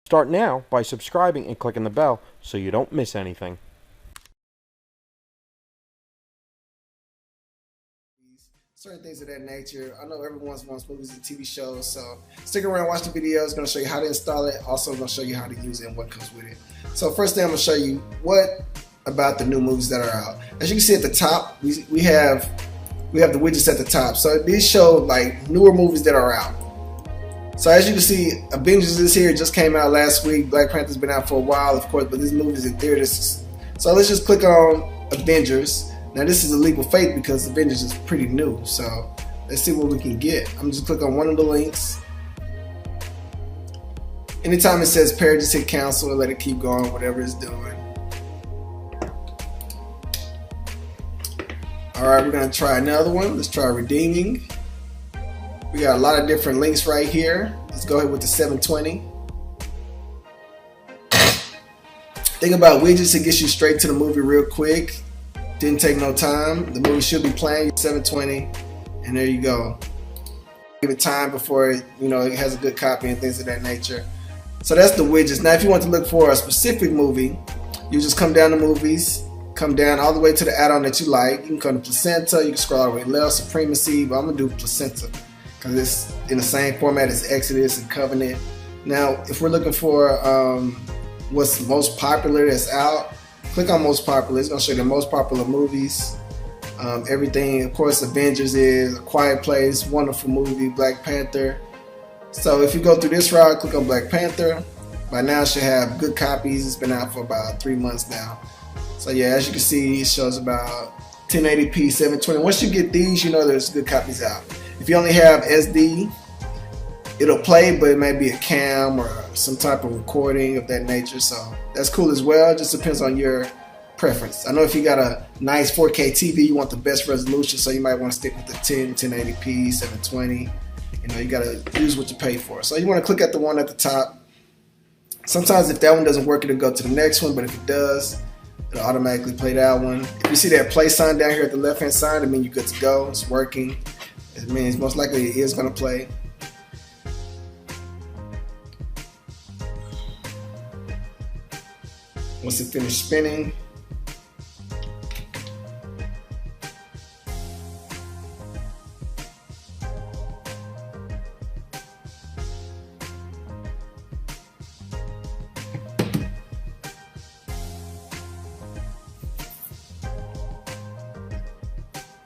Start now by subscribing and clicking the bell so you don't miss anything. Certain things of that nature. I know everyone wants movies and TV shows, so stick around, watch the video. It's going to show you how to install it. Also going to show you how to use it and what comes with it. So first thing I'm going to show you what about the new movies that are out. As you can see at the top, we have the widgets at the top. So these show like newer movies that are out. So as you can see, Avengers is here. It just came out last week. Black Panther's been out for a while, of course, but this movie's in theaters. So let's just click on Avengers. Now this is a leap of faith because Avengers is pretty new. So let's see what we can get. I'm just click on one of the links. Anytime it says pair, just hit cancel and let it keep going, whatever it's doing. Alright, we're gonna try another one. Let's try redeeming. We got a lot of different links right here. Let's go ahead with the 720. Thing about widgets, it gets you straight to the movie real quick. Didn't take no time. The movie should be playing 720, and there you go. Give it time before it has a good copy and things of that nature. So that's the widgets. Now, if you want to look for a specific movie, you just come down to movies, come down all the way to the add-on that you like. You can come to Placenta. You can scroll all the way left, Supremacy, but I'm gonna do Placenta because it's in the same format as Exodus and Covenant. Now, if we're looking for what's most popular that's out, click on most popular. It's going to show you the most popular movies. Everything, of course, Avengers is, A Quiet Place, wonderful movie, Black Panther. So if you go through this route, click on Black Panther. By now it should have good copies. It's been out for about 3 months now. So yeah, as you can see, it shows about 1080p, 720. Once you get these, you know there's good copies out. If you only have SD, it'll play, but it may be a cam or some type of recording of that nature. So that's cool as well. It just depends on your preference. I know if you got a nice 4K TV, you want the best resolution, so you might want to stick with the 1080p, 720. You gotta use what you pay for. So you want to click at the one at the top. Sometimes if that one doesn't work, it'll go to the next one, but if it does, it'll automatically play that one. If you see that play sign down here at the left hand side, it means you're good to go. It's working. It means most likely it is going to play. Once it finishes spinning,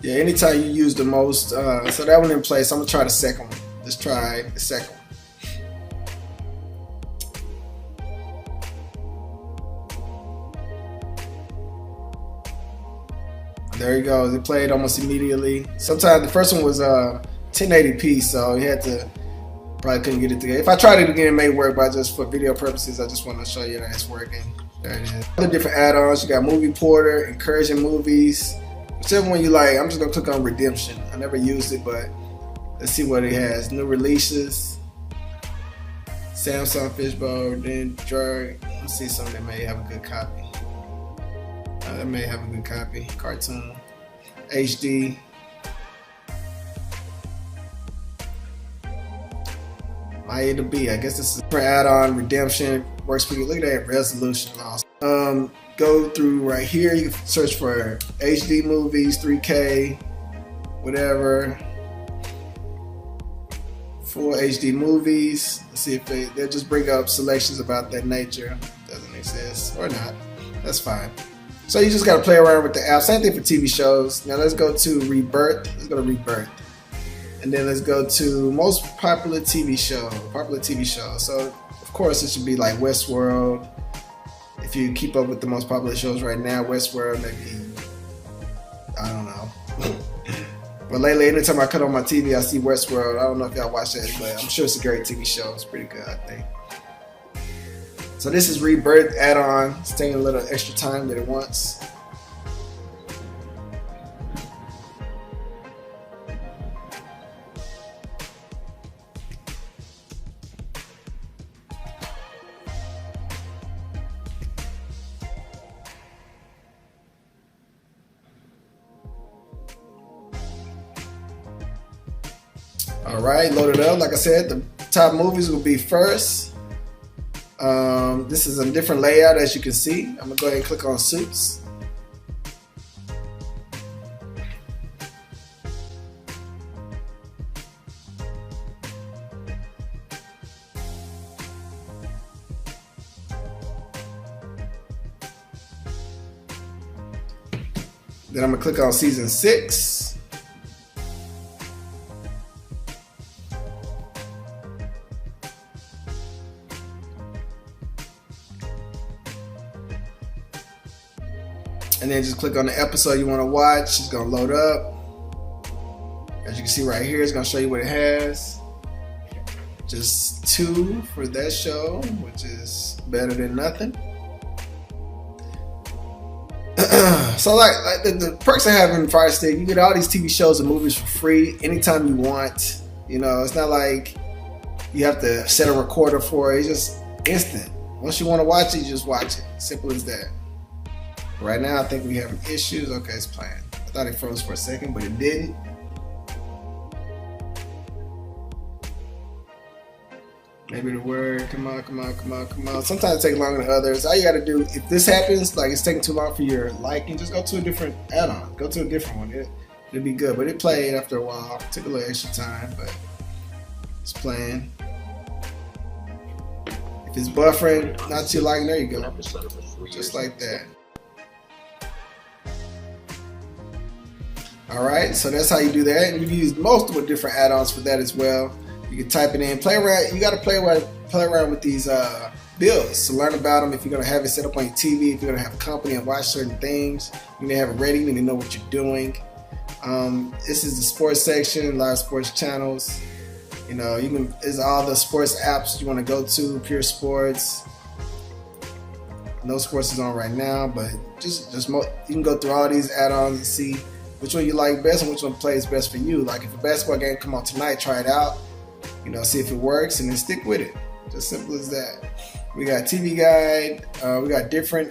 yeah, anytime you use the most, so that one in place, I'm gonna try the second one. Let's try the second one. There you go. It played almost immediately. Sometimes the first one was 1080p, so you had to probably couldn't get it together. If I tried it again, it may work, but just for video purposes, I just want to show you that it's working. There it is. Other different add-ons. You got Movie Porter, Encouraging Movies. Whichever one you like. I'm just gonna click on Redemption. I never used it, but let's see what it has. New releases. Samsung Fishbowl, then drag. Let's see something that may have a good copy. That may have a good copy. Cartoon, HD. IMDB. I guess this is for add-on. Redemption works pretty good. Look at that resolution. Awesome. Go through right here. You can search for HD movies, 3K, whatever. Full HD movies. Let's see if they'll just bring up selections about that nature. Doesn't exist or not. That's fine. So you just got to play around with the app. Same thing for TV shows. Now let's go to Rebirth. Let's go to Rebirth. And then let's go to most popular TV show. Popular TV show. So of course it should be like Westworld. If you keep up with the most popular shows right now, Westworld, maybe, I don't know. But lately, anytime I cut on my TV, I see Westworld. I don't know if y'all watch that, but I'm sure it's a great TV show. It's pretty good, I think. So this is Rebirth add-on. It's taking a little extra time than it wants. All right, load it up. Like I said, the top movies will be first. This is a different layout, as you can see. I'm gonna go ahead and click on suits. Then I'm gonna click on season 6. And then just click on the episode you want to watch. It's gonna load up. As you can see right here, it's gonna show you what it has. Just 2 for that show, which is better than nothing. So like the perks I have in Firestick, you get all these TV shows and movies for free anytime you want. You know, it's not like you have to set a recorder for it. It's just instant. Once you want to watch it, you just watch it. Simple as that. Right now, I think we having issues. Okay, it's playing. I thought it froze for a second, but it didn't. Maybe the word, come on. Sometimes it takes longer than others. All you gotta do, if this happens, like it's taking too long for your liking, just go to a different add-on. Go to a different one. It'll be good. But it played after a while. Took a little extra time, but it's playing. If it's buffering, not too liking, there you go. Just like that. Alright, so that's how you do that. And you can use multiple different add-ons for that as well. You can type it in, play around. You got to play around with these builds to learn about them. If you're going to have it set up on your TV, if you're going to have a company and watch certain things, you need to have it ready. You need to know what you're doing. This is the sports section, live sports channels. You know, you can. There's all the sports apps you want to go to. Pure Sports. No Sports is on right now, but you can go through all these add-ons and see which one you like best and which one plays best for you. Like if a basketball game come on tonight, try it out. You know, see if it works and then stick with it. Just simple as that. We got TV Guide. We got different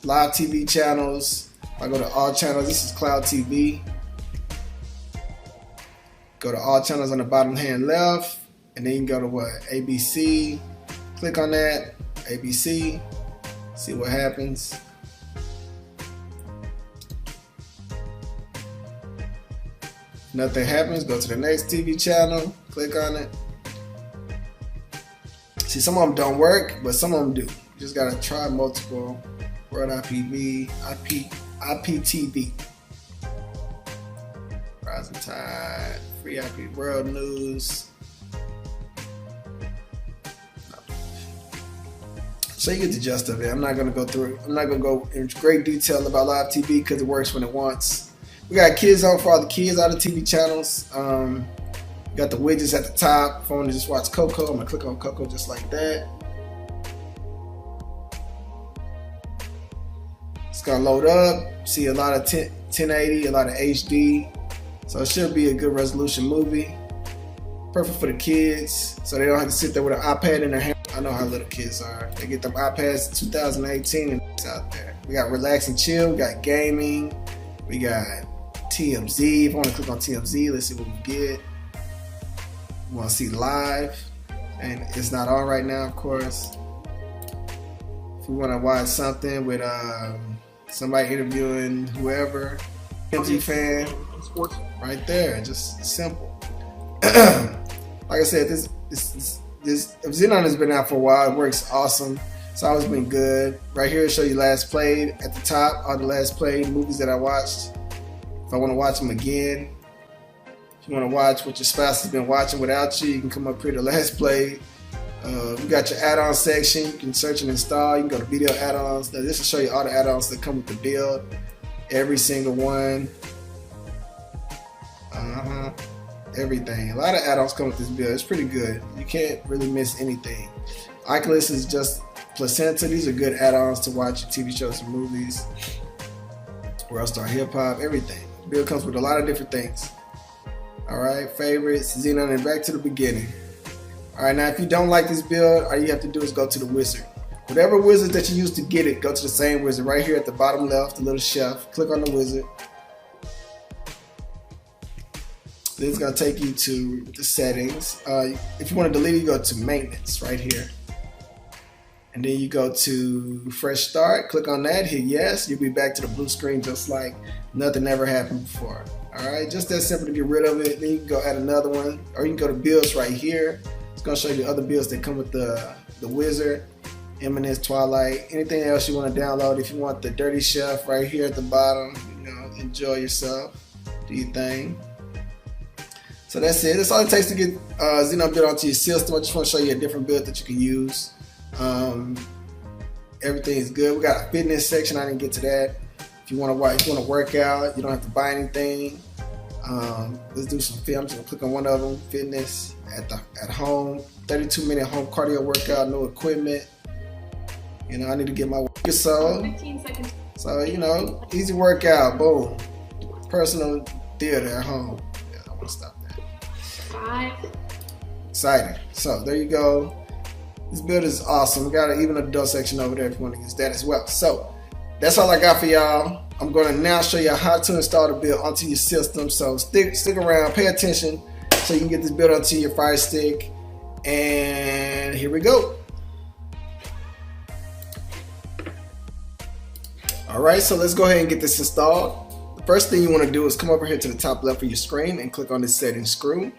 live TV channels. I go to all channels. This is Cloud TV. Go to all channels on the bottom hand left, and then you can go to what? ABC. Click on that. ABC. See what happens. Nothing happens, go to the next TV channel, click on it. See, some of them don't work, but some of them do. You just gotta try multiple. World IPTV. Rising Tide, Free IP World News. So you get the gist of it. I'm not gonna go in great detail about live TV because it works when it wants. We got kids on for all the kids, all the TV channels. We got the widgets at the top. If I want to just watch Coco, I'm gonna click on Coco just like that. It's gonna load up. See a lot of 1080, a lot of HD. So it should be a good resolution movie. Perfect for the kids, so they don't have to sit there with an iPad in their hand. I know how little kids are. They get them iPads in 2018 and it's out there. We got relax and chill. We got gaming. We got TMZ. If I want to click on TMZ, let's see what we get. We want to see live, and it's not on right now, of course. If we want to watch something with somebody interviewing whoever, TMZ fan, right there, just simple. Like I said, this Xenon has been out for a while. It works awesome. It's always been good. Right here, show you last played at the top, all the last played movies that I watched. If I want to watch them again, if you want to watch what your spouse has been watching without you, you can come up here to last played. You got your add-on section. You can search and install. You can go to video add-ons. Now, this will show you all the add-ons that come with the build. Every single one. Everything. A lot of add-ons come with this build. It's pretty good. You can't really miss anything. Oculus is just Placenta. These are good add-ons to watch your TV shows and movies. World Star Hip Hop, everything. The build comes with a lot of different things. Alright, favorites, Xenon, and back to the beginning. Alright, now if you don't like this build, all you have to do is go to the wizard. Whatever wizard that you use to get it, go to the same wizard right here at the bottom left, the little chef. Click on the wizard. Then it's going to take you to the settings. If you want to delete it, you go to maintenance right here. and then you go to fresh start, click on that, hit yes, you'll be back to the blue screen just like nothing ever happened before. Alright, just that simple to get rid of it. Then you can go add another one, or you can go to builds right here. It's going to show you the other builds that come with the Wizard, Eminence, Twilight, anything else you want to download. If you want the Dirty Chef right here at the bottom, you know, enjoy yourself, do your thing. So that's it. That's all it takes to get Xenon built onto your system. I just want to show you a different build that you can use. Everything is good. We got a fitness section. I didn't get to that. If you want to work out, you don't have to buy anything. Let's do some film. I'm just gonna click on one of them. Fitness at home. 32-minute home cardio workout. No equipment. You know, I need to get my work. So 15 seconds. So you know, easy workout. Boom. Personal theater at home. Yeah, I want to stop that. 5. Exciting. So there you go. This build is awesome. We got even an adult section over there if you want to use that as well. So that's all I got for y'all. I'm going to now show you how to install the build onto your system. So stick around, pay attention so you can get this build onto your Fire Stick. And here we go. Alright, so let's go ahead and get this installed. The first thing you want to do is come over here to the top left of your screen and click on this settings screw.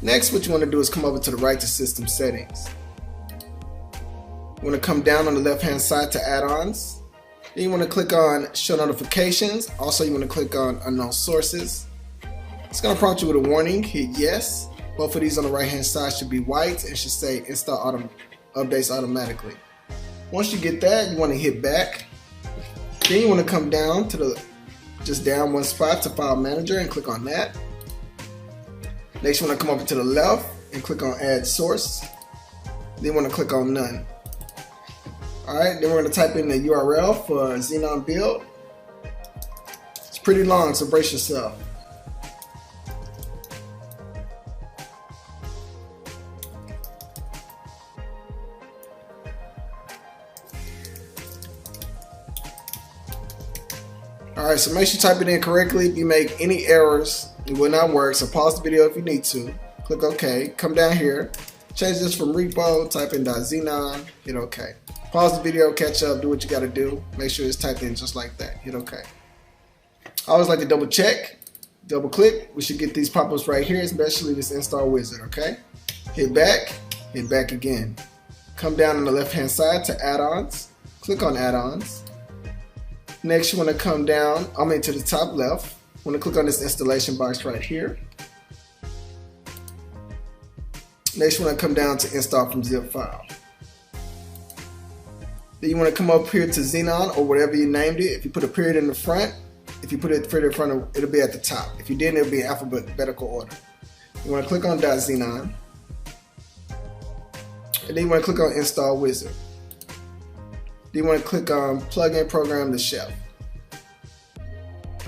Next, what you want to do is come over to the right to system settings. You want to come down on the left hand side to add-ons. Then you want to click on show notifications. Also, you want to click on unknown sources. It's going to prompt you with a warning. Hit yes. Both of these on the right hand side should be white and should say install updates automatically. Once you get that, you want to hit back. Then you want to come down to just down one spot to file manager and click on that. Next, you want to come over to the left and click on add source. Then you want to click on none. Alright, then we're going to type in the URL for Xenon build. It's pretty long, so brace yourself. Alright, so make sure you type it in correctly. If you make any errors, it will not work, so pause the video if you need to. Click OK. Come down here. Change this from repo, type in .xenon, hit OK. Pause the video, catch up, do what you gotta do. Make sure it's typed in just like that. Hit OK. I always like to double check, double click. We should get these pop-ups right here, especially this install wizard, okay? Hit back again. Come down on the left hand side to add-ons. Click on add-ons. Next, you wanna come down, to the top left. You wanna click on this installation box right here. Next, you wanna come down to install from zip file. Then you want to come up here to Xenon or whatever you named it. If you put a period in the front, if you put it in front, it'll be at the top. If you didn't, it'll be in alphabetical order. You want to click on .xenon, and then you want to click on Install Wizard. Then you want to click on Plugin Program the Chef.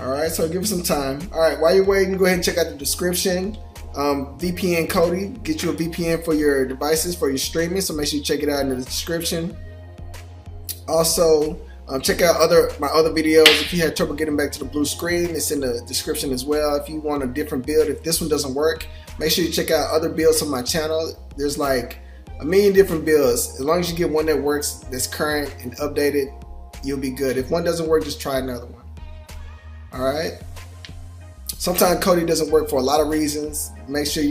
All right, so give it some time. All right, while you're waiting, go ahead and check out the description. VPN Kodi, get you a VPN for your devices for your streaming. So make sure you check it out in the description. Also, check out my other videos. If you had trouble getting back to the blue screen, it's in the description as well. If you want a different build, if this one doesn't work, make sure you check out other builds on my channel. There's like a million different builds. As long as you get one that works, that's current and updated, you'll be good. If one doesn't work, just try another one. Alright? Sometimes Kodi doesn't work for a lot of reasons. Make sure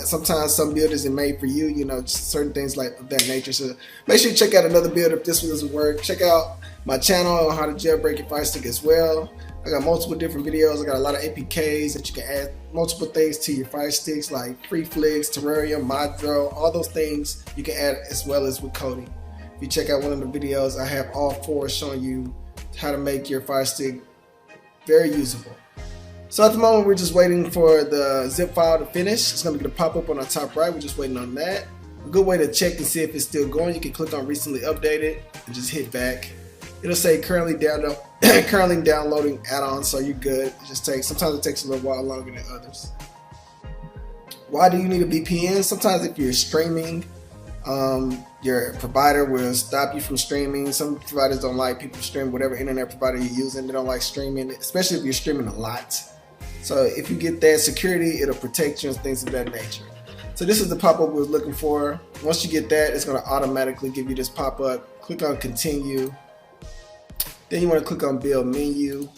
sometimes some build isn't made for you, just certain things like that nature. So make sure you check out another build if this one doesn't work. Check out my channel on how to jailbreak your Fire Stick as well. I got multiple different videos. I got a lot of APKs that you can add multiple things to your Fire Sticks like Free Flicks, Terrarium, Modro, all those things you can add as well as with Kodi. If you check out one of the videos, I have all 4 showing you how to make your Fire Stick very usable. So at the moment, we're just waiting for the zip file to finish. It's going to get a pop-up on our top right. We're just waiting on that. A good way to check and see if it's still going, you can click on recently updated and just hit back. It'll say currently downloading add-ons, so you're good. Sometimes it takes a little while longer than others. Why do you need a VPN? Sometimes if you're streaming, your provider will stop you from streaming. Some providers don't like people streaming whatever internet provider you're using. They don't like streaming, especially if you're streaming a lot. So if you get that security, it'll protect you and things of that nature. So this is the pop-up we were looking for. Once you get that, it's going to automatically give you this pop-up. Click on continue. Then you want to click on build menu.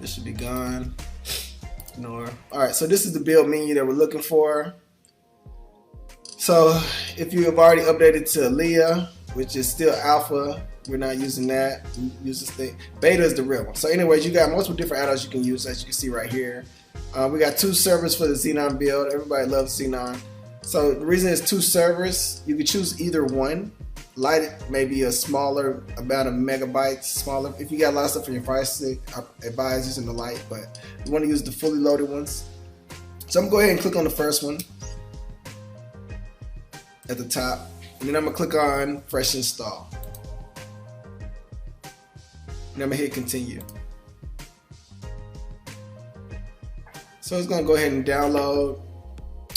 This should be gone. Ignore. Alright, so this is the build menu that we're looking for. So if you have already updated to Leah, which is still alpha, we're not using that. We use this thing. Beta is the real one. So anyways, you got multiple different add-ons you can use, as you can see right here. We got 2 servers for the Xenon build. Everybody loves Xenon. So the reason it's 2 servers, you can choose either one. Light maybe a smaller amount of megabytes, smaller. If you got a lot of stuff on your Fire Stick, I advise using the light, but you want to use the fully loaded ones. So I'm going to go ahead and click on the first one at the top, and then I'm going to click on fresh install. And I'm going to hit continue. So it's going to go ahead and download.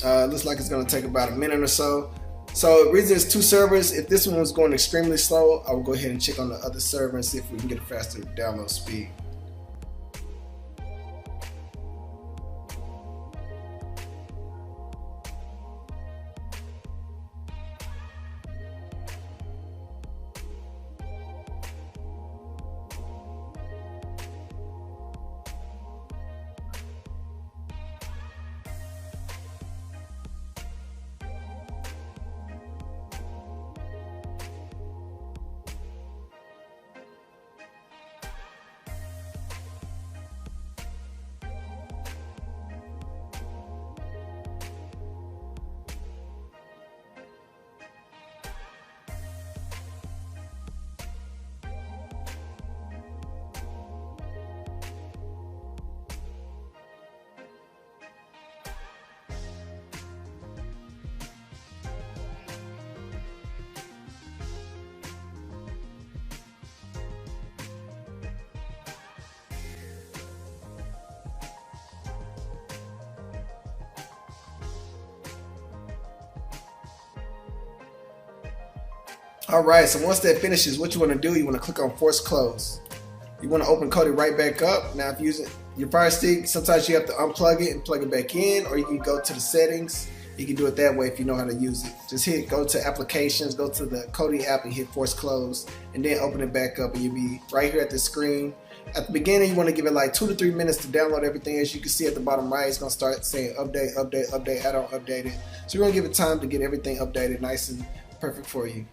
Looks like it's going to take about a minute or so. So the reason it's 2 servers, if this one was going extremely slow, I will go ahead and check on the other server and see if we can get a faster download speed. Alright, so once that finishes, what you want to do, you want to click on force close. You want to open Kodi right back up. Now if you're using your Fire Stick, sometimes you have to unplug it and plug it back in, or you can go to the settings. You can do it that way if you know how to use it. Just go to applications, go to the Kodi app and hit force close, and then open it back up, and you'll be right here at the screen. At the beginning, you want to give it like 2 to 3 minutes to download everything. As you can see at the bottom right, it's going to start saying update, update, update, add-on updated. So we're going to give it time to get everything updated nice and perfect for you.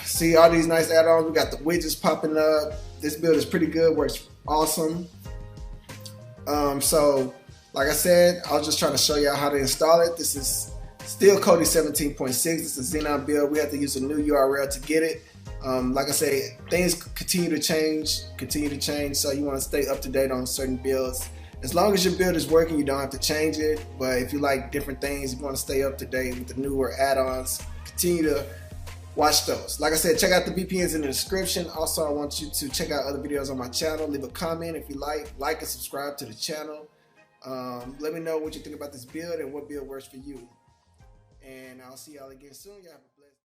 See all these nice add-ons. We got the widgets popping up. This build is pretty good, works awesome. So like I said, I was just trying to show y'all how to install it. This is still Kodi 18.6. This is a Xenon build. We have to use a new URL to get it. Like I say, things continue to change. So you want to stay up to date on certain builds. As long as your build is working, you don't have to change it. But if you like different things, you want to stay up to date with the newer add-ons, continue to watch those. Like I said, check out the VPNs in the description. Also, I want you to check out other videos on my channel. Leave a comment if you like and subscribe to the channel. Let me know what you think about this build and what build works for you. And I'll see y'all again soon. Y'all have a